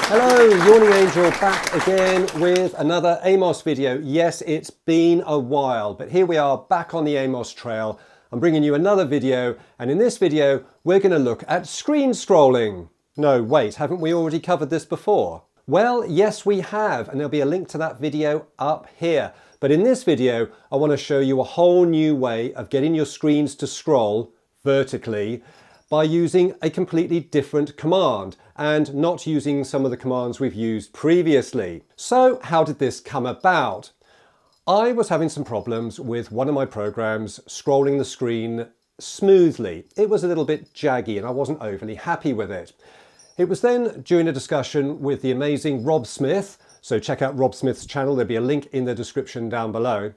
Hello, Yawning Angel back again with another AMOS video. Yes, it's been a while, but here we are back on the AMOS trail. I'm bringing you another video, and in this video, we're going to look at screen scrolling. No, wait, haven't we already covered this before? Well, yes, we have, and there'll be a link to that video up here. But in this video, I want to show you a whole new way of getting your screens to scroll vertically by using a completely different command and not using some of the commands we've used previously. So how did this come about? I was having some problems with one of my programs scrolling the screen smoothly. It was a little bit jaggy and I wasn't overly happy with it. It was then during a discussion with the amazing Rob Smith, so check out Rob Smith's channel, there'll be a link in the description down below.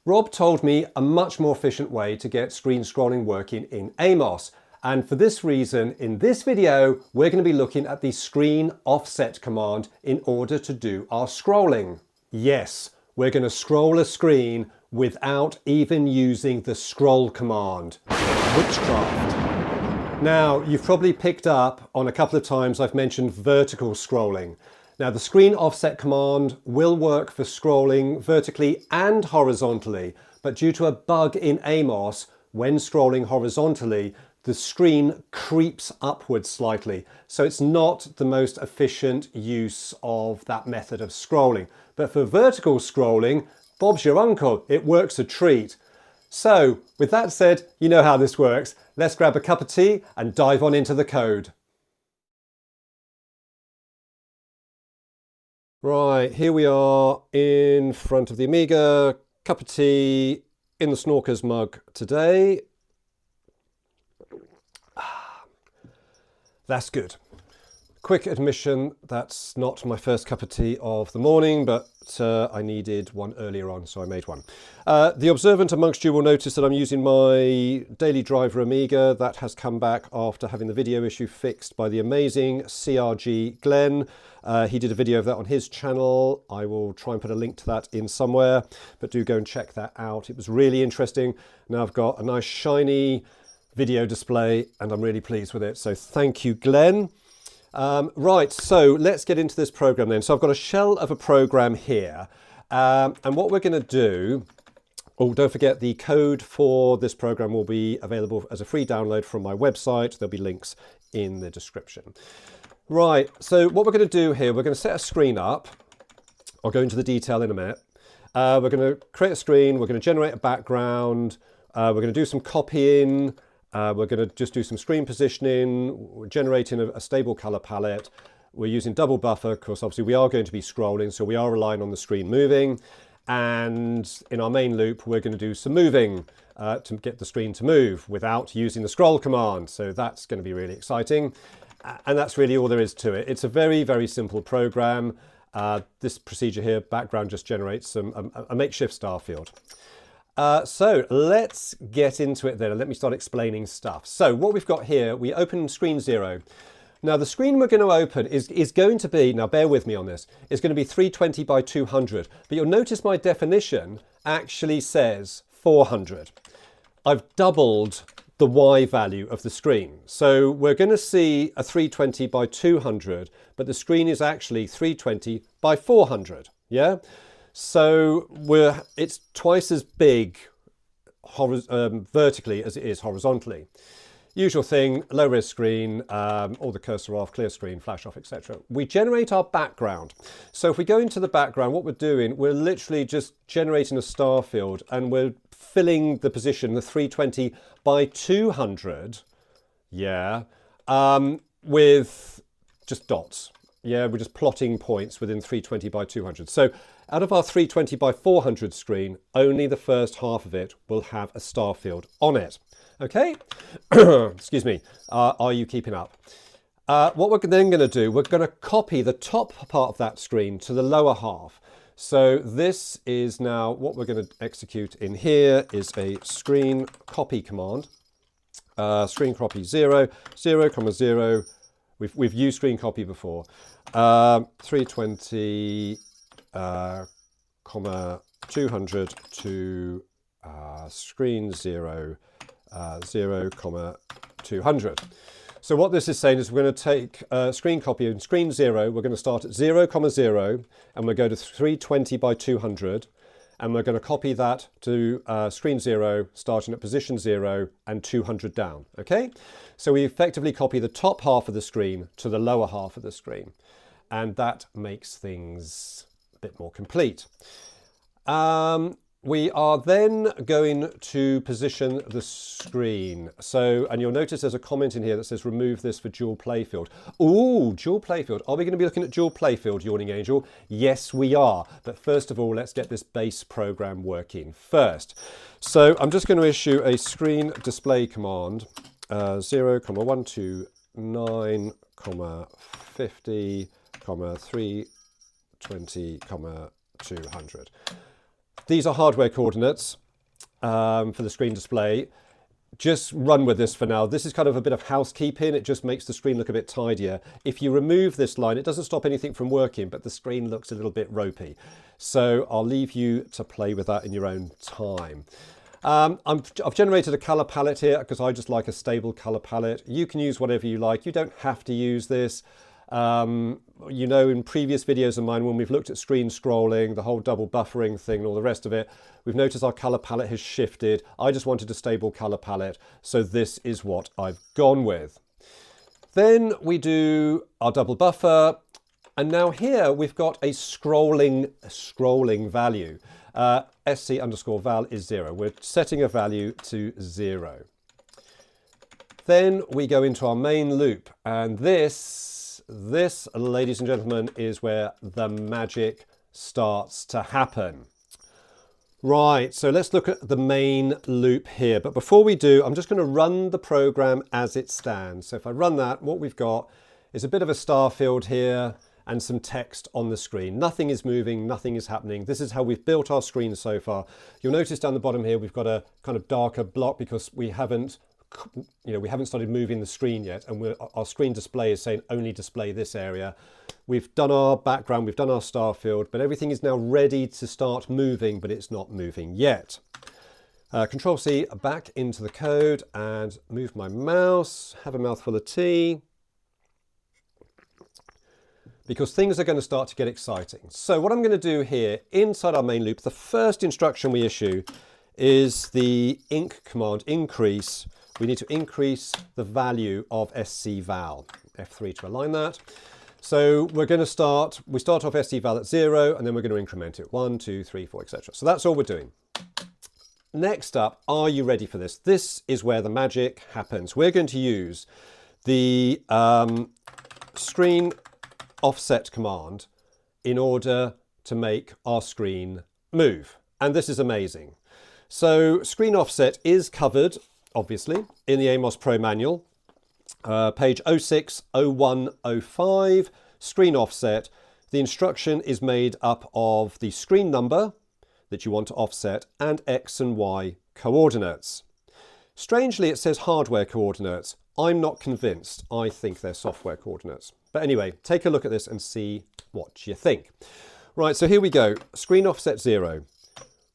Rob told me a much more efficient way to get screen scrolling working in AMOS. And for this reason, in this video, we're going to be looking at the screen offset command in order to do our scrolling. Yes, we're going to scroll a screen without even using the scroll command. Witchcraft. Now, you've probably picked up on a couple of times I've mentioned vertical scrolling. Now, the screen offset command will work for scrolling vertically and horizontally, but due to a bug in AMOS, when scrolling horizontally, the screen creeps upwards slightly. So it's not the most efficient use of that method of scrolling. But for vertical scrolling, Bob's your uncle. It works a treat. So with that said, you know how this works. Let's grab a cup of tea and dive on into the code. Right, here we are in front of the Amiga, cup of tea in the Snorkers mug today. That's good. Quick admission, that's not my first cup of tea of the morning, but I needed one earlier on, so I made one. The observant amongst you will notice that I'm using my daily driver Amiga. That has come back after having the video issue fixed by the amazing CRG Glenn. He did a video of that on his channel. I will try and put a link to that in somewhere, but do go and check that out. It was really interesting. Now I've got a nice shiny video display and I'm really pleased with it. So thank you, Glenn. Right, so let's get into this program then. So I've got a shell of a program here. And what we're going to do, oh, don't forget the code for this program will be available as a free download from my website. There'll be links in the description. Right, so what we're going to do here, we're going to set a screen up. I'll go into the detail in a minute. We're going to create a screen. We're going to generate a background. We're going to do some copying. We're going to just do some screen positioning, we're generating a stable color palette. We're using double buffer because obviously we are going to be scrolling, so we are relying on the screen moving. And in our main loop, we're going to do some moving to get the screen to move without using the scroll command. So that's going to be really exciting. And that's really all there is to it. It's a very, very simple program. This procedure here, background, just generates a makeshift star field. So let's get into it then and let me start explaining stuff. So what we've got here, we open screen 0. Now the screen we're going to open is going to be, now bear with me on this, is going to be 320 by 200. But you'll notice my definition actually says 400. I've doubled the Y value of the screen. So we're going to see a 320 by 200, but the screen is actually 320 by 400. Yeah? So it's twice as big vertically as it is horizontally. Usual thing, low res screen, all the cursor off, clear screen, flash off, etc. We generate our background. So if we go into the background, what we're doing, we're literally just generating a star field and we're filling the position, the 320 by 200, yeah, with just dots. Yeah, we're just plotting points within 320 by 200. So out of our 320 by 400 screen, only the first half of it will have a star field on it. Okay? Excuse me. Are you keeping up? What we're then going to do, we're going to copy the top part of that screen to the lower half. So this is now what we're going to execute in here is a screen copy command. Screen copy 0, 0, 0. We've used screen copy before. 320, comma 200 to screen 0, 0, comma 200. So what this is saying is we're going to take screen copy and screen 0. We're going to start at 0, 0, and we'll go to 320 by 200. And we're going to copy that to screen 0, starting at position 0 and 200 down. Okay? So we effectively copy the top half of the screen to the lower half of the screen. And that makes things a bit more complete. We are then going to position the screen. So, and you'll notice there's a comment in here that says remove this for dual playfield. Ooh, dual playfield. Are we going to be looking at dual playfield, Yawning Angel? Yes, we are. But first of all, let's get this base program working first. So I'm just going to issue a screen display command, 0, 129, 50, 320, 200. These are hardware coordinates for the screen display. Just run with this for now. This is kind of a bit of housekeeping. It just makes the screen look a bit tidier. If you remove this line, it doesn't stop anything from working, but the screen looks a little bit ropey. So I'll leave you to play with that in your own time. I've generated a color palette here because I just like a stable color palette. You can use whatever you like. You don't have to use this. You know, in previous videos of mine, when we've looked at screen scrolling, the whole double buffering thing and all the rest of it, we've noticed our color palette has shifted. I just wanted a stable color palette, so this is what I've gone with. Then we do our double buffer, and now here we've got a scrolling value. sc_val is 0. We're setting a value to 0. Then we go into our main loop, and this, ladies and gentlemen, is where the magic starts to happen. Right, so let's look at the main loop here. But before we do, I'm just going to run the program as it stands. So if I run that, what we've got is a bit of a star field here and some text on the screen. Nothing is moving, nothing is happening. This is how we've built our screen so far. You'll notice down the bottom here, we've got a kind of darker block because we haven't started moving the screen yet, and our screen display is saying only display this area. We've done our background, we've done our star field, but everything is now ready to start moving, but it's not moving yet. Control C back into the code and move my mouse, have a mouthful of tea, because things are going to start to get exciting. So what I'm going to do here inside our main loop, the first instruction we issue is the inc command, increase. We need to increase the value of scval, F3 to align that. So we're going to we start off scval at 0, and then we're going to increment it 1, 2, 3, 4, etc. So that's all we're doing. Next up, are you ready for this? This is where the magic happens. We're going to use the screen offset command in order to make our screen move. And this is amazing. So screen offset is covered, obviously, in the AMOS Pro manual. Page 060105, screen offset. The instruction is made up of the screen number that you want to offset and X and Y coordinates. Strangely, it says hardware coordinates. I'm not convinced. I think they're software coordinates. But anyway, take a look at this and see what you think. Right, so here we go. Screen offset 0.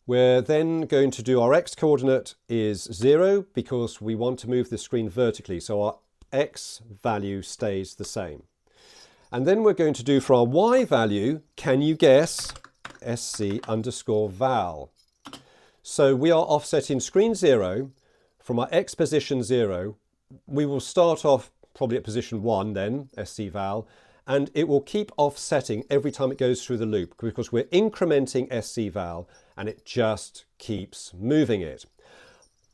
We're then going to do our X coordinate is 0 because we want to move the screen vertically. So our X value stays the same. And then we're going to do for our Y value, can you guess? sc_val. So we are offsetting screen 0 from our X position 0. We will start off probably at position 1 then, scval, and it will keep offsetting every time it goes through the loop because we're incrementing scval and it just keeps moving it.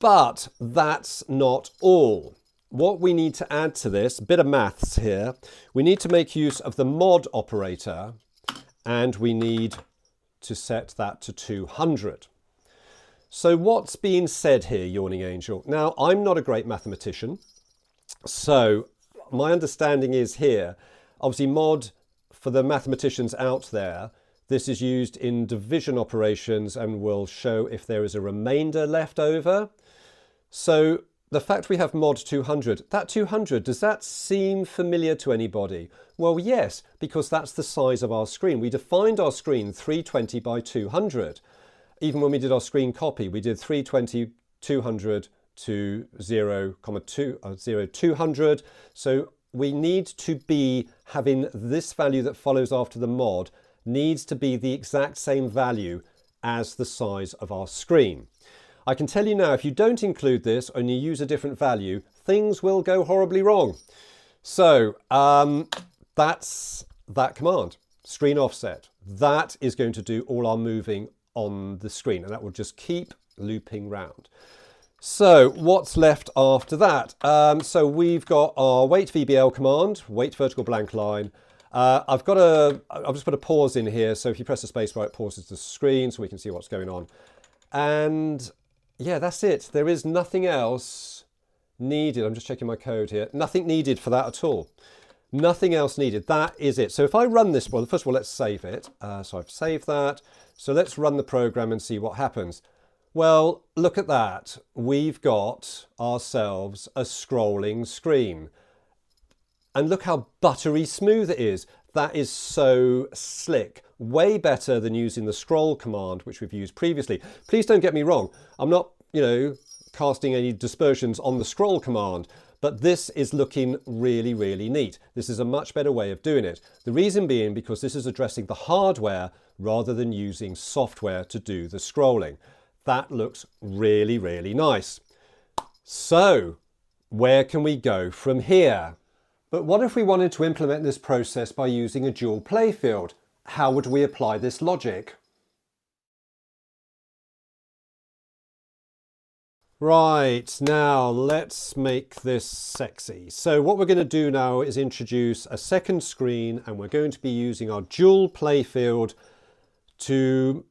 But that's not all. What we need to add to this, bit of maths here, we need to make use of the mod operator, and we need to set that to 200. So what's being said here, Yawning Angel? Now, I'm not a great mathematician, so my understanding is here, obviously mod, for the mathematicians out there, this is used in division operations and will show if there is a remainder left over. So the fact we have mod 200, that 200, does that seem familiar to anybody? Well, yes, because that's the size of our screen. We defined our screen 320 by 200. Even when we did our screen copy, we did 320, 200 to 0, 200. So we need to be having this value that follows after the mod needs to be the exact same value as the size of our screen. I can tell you now, if you don't include this and you use a different value, things will go horribly wrong. So that's that command, screen offset. That is going to do all our moving on the screen, and that will just keep looping round. So what's left after that? So we've got our wait VBL command, wait vertical blank line. I'll just put a pause in here. So if you press the space bar, it pauses the screen so we can see what's going on. And yeah, that's it. There is nothing else needed. I'm just checking my code here. Nothing needed for that at all. Nothing else needed. That is it. So if I run this, well, first of all, let's save it. So I've saved that. So let's run the program and see what happens. Well, look at that. We've got ourselves a scrolling screen. And look how buttery smooth it is. That is so slick. Way better than using the scroll command, which we've used previously. Please don't get me wrong. I'm not, casting any dispersions on the scroll command, but this is looking really, really neat. This is a much better way of doing it. The reason being because this is addressing the hardware rather than using software to do the scrolling. That looks really, really nice. So, where can we go from here? But what if we wanted to implement this process by using a dual playfield? How would we apply this logic? Right, now let's make this sexy. So what we're going to do now is introduce a second screen, and we're going to be using our dual playfield to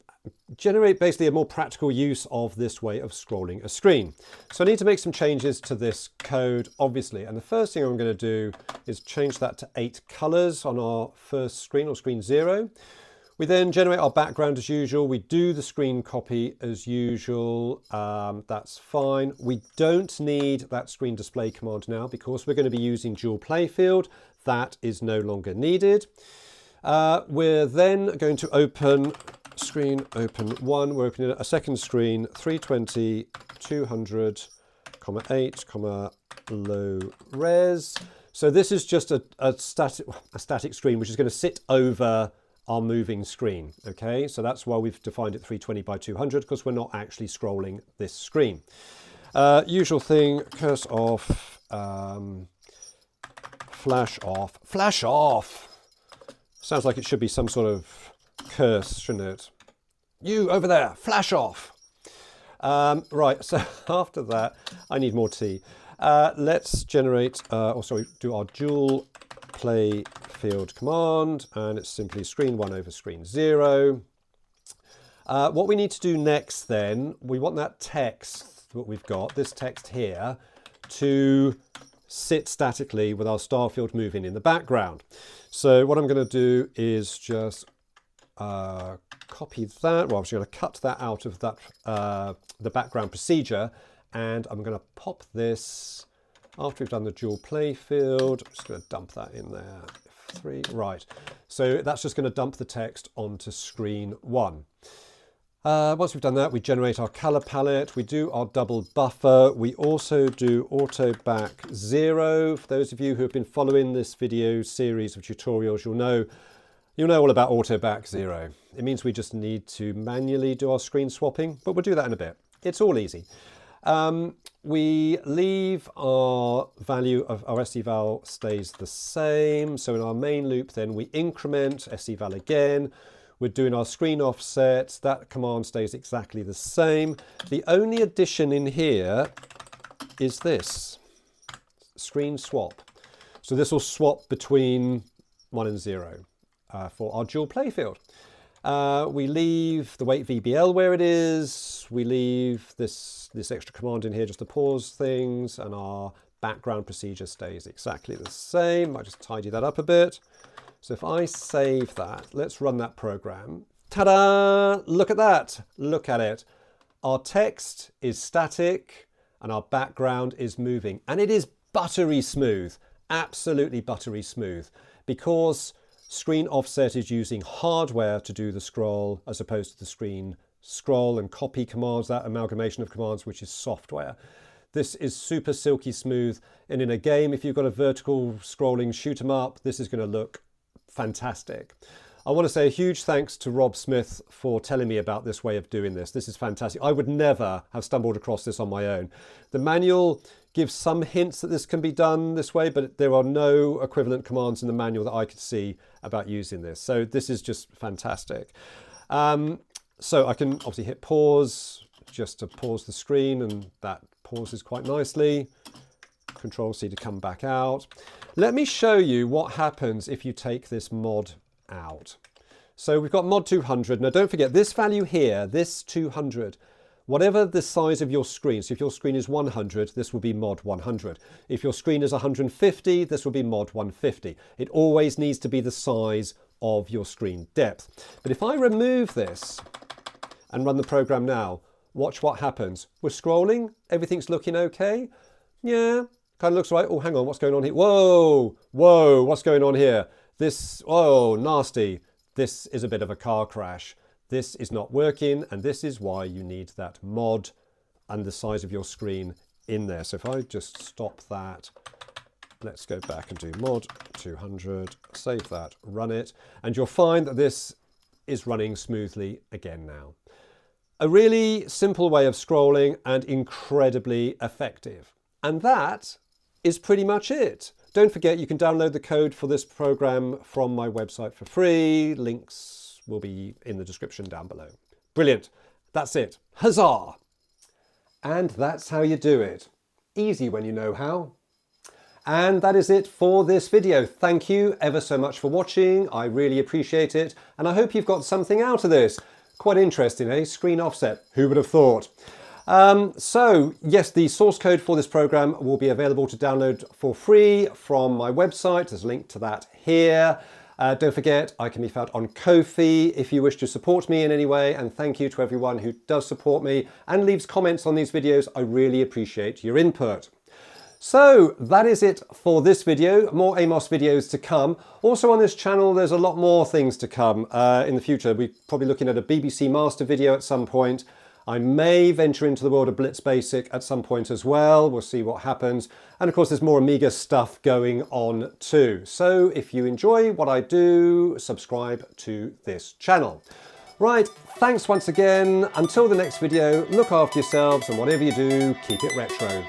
generate basically a more practical use of this way of scrolling a screen. So I need to make some changes to this code, obviously. And the first thing I'm going to do is change that to 8 colors on our first screen, or screen 0. We then generate our background as usual. We do the screen copy as usual. That's fine. We don't need that screen display command now because we're going to be using dual playfield. That is no longer needed. We're then going to open screen open 1. We're opening a second screen, 320, 200, 8, low res. So this is just a static screen which is going to sit over our moving screen. Okay, so that's why we've defined it 320 by 200, because we're not actually scrolling this screen. Usual thing, curse off, flash off. Flash off! Sounds like it should be some sort of curse, shouldn't it? You over there, flash off! Right, so after that, I need more tea. Let's generate, do our dual playfield command, and it's simply screen 1 over screen 0. What we need to do next then, we want that text that we've got, this text here, to sit statically with our star field moving in the background. So what I'm going to do is just copy that. Well, I'm just going to cut that out of that the background procedure, and I'm going to pop this after we've done the dual playfield. I'm just going to dump that in there. F3, right. So that's just going to dump the text onto screen 1. Once we've done that, we generate our color palette. We do our double buffer. We also do auto back 0. For those of you who have been following this video series of tutorials, you'll know all about auto back 0. It means we just need to manually do our screen swapping, but we'll do that in a bit. It's all easy. We leave our value of our scval stays the same. So in our main loop, then we increment scval again. We're doing our screen offset. That command stays exactly the same. The only addition in here is this screen swap. So this will swap between 1 and 0 for our dual playfield. We leave the wait VBL where it is. We leave this extra command in here just to pause things, and our background procedure stays exactly the same. I just tidy that up a bit. So if I save that, let's run that program. Ta-da! Look at that. Look at it. Our text is static and our background is moving, and it is buttery smooth, absolutely buttery smooth, because screen offset is using hardware to do the scroll as opposed to the screen scroll and copy commands, that amalgamation of commands, which is software. This is super silky smooth, and in a game, if you've got a vertical scrolling shoot 'em up, this is going to look fantastic. I want to say a huge thanks to Rob Smith for telling me about this way of doing this. This is fantastic. I would never have stumbled across this on my own. The manual gives some hints that this can be done this way, but there are no equivalent commands in the manual that I could see about using this. So this is just fantastic. So I can obviously hit pause just to pause the screen, and that pauses quite nicely. Control C to come back out. Let me show you what happens if you take this mod out. So we've got mod 200. Now don't forget this value here, this 200, whatever the size of your screen. So if your screen is 100, this will be mod 100. If your screen is 150, this will be mod 150. It always needs to be the size of your screen depth. But if I remove this and run the program now, watch what happens. We're scrolling, everything's looking okay. Yeah, kind of looks right. Oh, hang on, what's going on here? Whoa, whoa, what's going on here? This, oh, nasty. This is a bit of a car crash. This is not working, and this is why you need that mod and the size of your screen in there. So if I just stop that, let's go back and do mod 200, save that, run it, and you'll find that this is running smoothly again now. A really simple way of scrolling and incredibly effective. And that is pretty much it. Don't forget you can download the code for this program from my website for free. Links will be in the description down below. Brilliant. That's it. Huzzah! And that's how you do it. Easy when you know how. And that is it for this video. Thank you ever so much for watching. I really appreciate it. And I hope you've got something out of this. Quite interesting, eh? Screen offset. Who would have thought? So yes, the source code for this program will be available to download for free from my website. There's a link to that here. Don't forget, I can be found on Ko-fi if you wish to support me in any way. And thank you to everyone who does support me and leaves comments on these videos. I really appreciate your input. So that is it for this video. More AMOS videos to come. Also on this channel, there's a lot more things to come in the future. We're probably looking at a BBC Master video at some point. I may venture into the world of Blitz Basic at some point as well. We'll see what happens. And of course, there's more Amiga stuff going on too. So if you enjoy what I do, subscribe to this channel. Right, thanks once again. Until the next video, look after yourselves, and whatever you do, keep it retro.